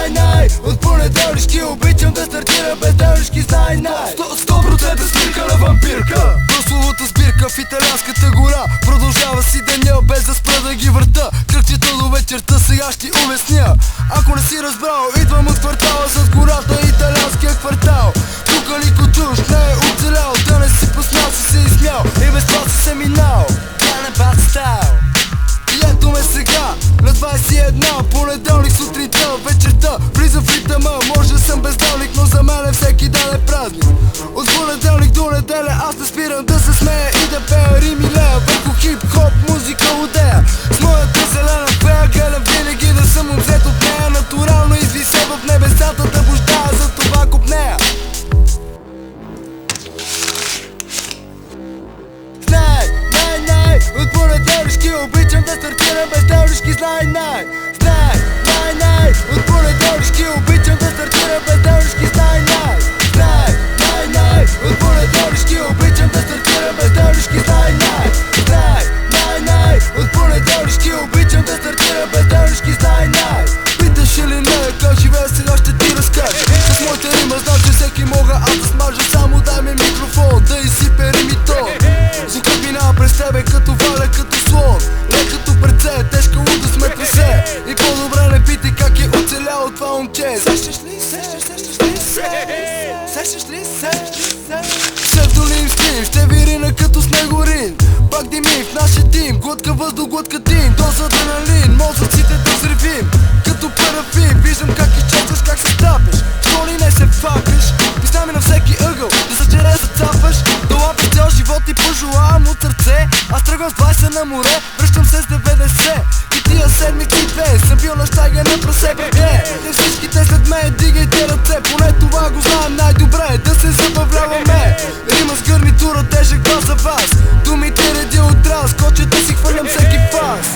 знай, от понеделнишки обичам да стартира без делнишки, знай, 100% спирка на вампирка. Прословата сбирка в италианската гора. Продължава си деня без да спра да ги върта. Кръгчета до вечерта, сега ще обясня. Ако не си разбрал, идвам от квартала зад гората, италианския квартал. Тук никой чуж не е оцелял, да не си поснал, си се изсмял и без това си се минал. Тя не бат стайл. И ето ме сега, на 21, понеделник сутринта, вечерта, влизам в ритъма. Може да съм безделник, но за мен всеки ден е празник. От понеделник до неделя аз не спирам да се смея и да пея рими лея върху хип-хоп музика лудея. С моята зелена фея гледам винаги да съм обзет от нея. Натурално извисе в небесата да бождая, за това копнея. От понеделнишки обичам да стартирам без делнишки, знай, от понеделнишки обичам да стартирам без делнишки, знай, от понеделнишки обичам да стартирам без делнишки, знай, от понеделнишки обичам да стартирам без делнишки, знай. Питаш или не, как живея сега ще ти разкажа. С моята рима знам, че всеки мога аз да смажа. Само дай ми микрофон да изсипе римито. Звукът минава през тебе като валя, като слон. Лек като прece, тежка луда сме пресе. И по-добре не питай как е оцеляло това момче. Сещаш ли се? Псевдоним стим, ще ви рина като снегорин. Пак дими в нашия тим, глътка въздух, глътка дим. Доза адреналин, мозъците да взривим. Като парафин, виждам как изчестваш, как се стапеш. Що ли не се факаш? Писна ми на всеки ъгъл, да за чере зацапаш. Да лапиш цял живот и пожелавам от сърце. Аз тръгвам с 20 на море, връщам се с 90. И тия седмици две, съм бил на щайга на прасе, бебе. Не всичките след мен, дигайте ръце. Поне това го знам най-добре, да се забавляваме. Рима с гарнитура, тежък бас за вас. Думите реди от раз, кочета си хвърлям всеки фас.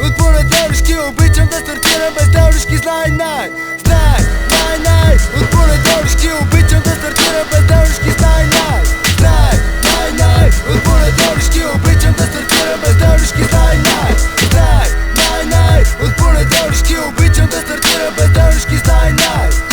От понеделнишки обичам да стартирам без делнишки, знай, от понеделнишки обичам да стартирам без делнишки, знай, от понеделнишки обичам да стартирам без делнишки, знай, от понеделнишки обичам да стартирам без делнишки, знай.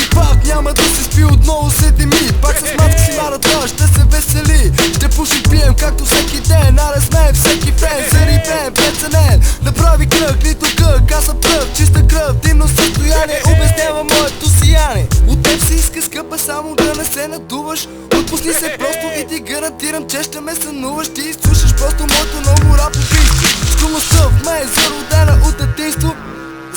И пак няма да се спи, отново се дими. Пак с матка си марата, ще се весели. Ще пушим, пием както всеки ден. Аре сме всеки фен, зарибен, преценен. Направи кръг, нито кък, аз съм пръв. Чиста кръв, димно състояние, обяснява моето сияние. От теб се иска скъпа, само да не се надуваш. Отпусни се просто и ти гарантирам, че ще ме сънуваш. Ти изслушаш просто моето ново рап убийство. Скромността в мен е зародена от детинство.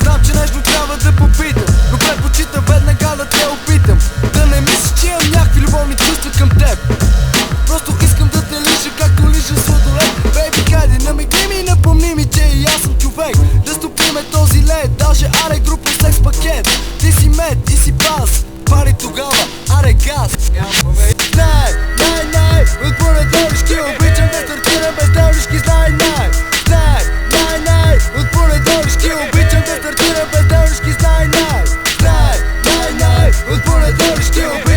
Знам, че нещо трябва да попитам, но предпочитам веднага да те опитам. Да не мислиш, че имам някакви любовни чувства към теб. Просто искам да те лижа, както лижа сладолет. Бейби, хайде, намигни ми и напомни ми, че и аз съм човек. Да стопиме този лед, даже аре група секс пакет. Ти си мед и си бас, пари тогава, аре газ. От понеделнишки обичам да стартирам без делнишки, знай, от понеделнишки обичам да стартирам без делнишки, знай, от понеделнишки обичам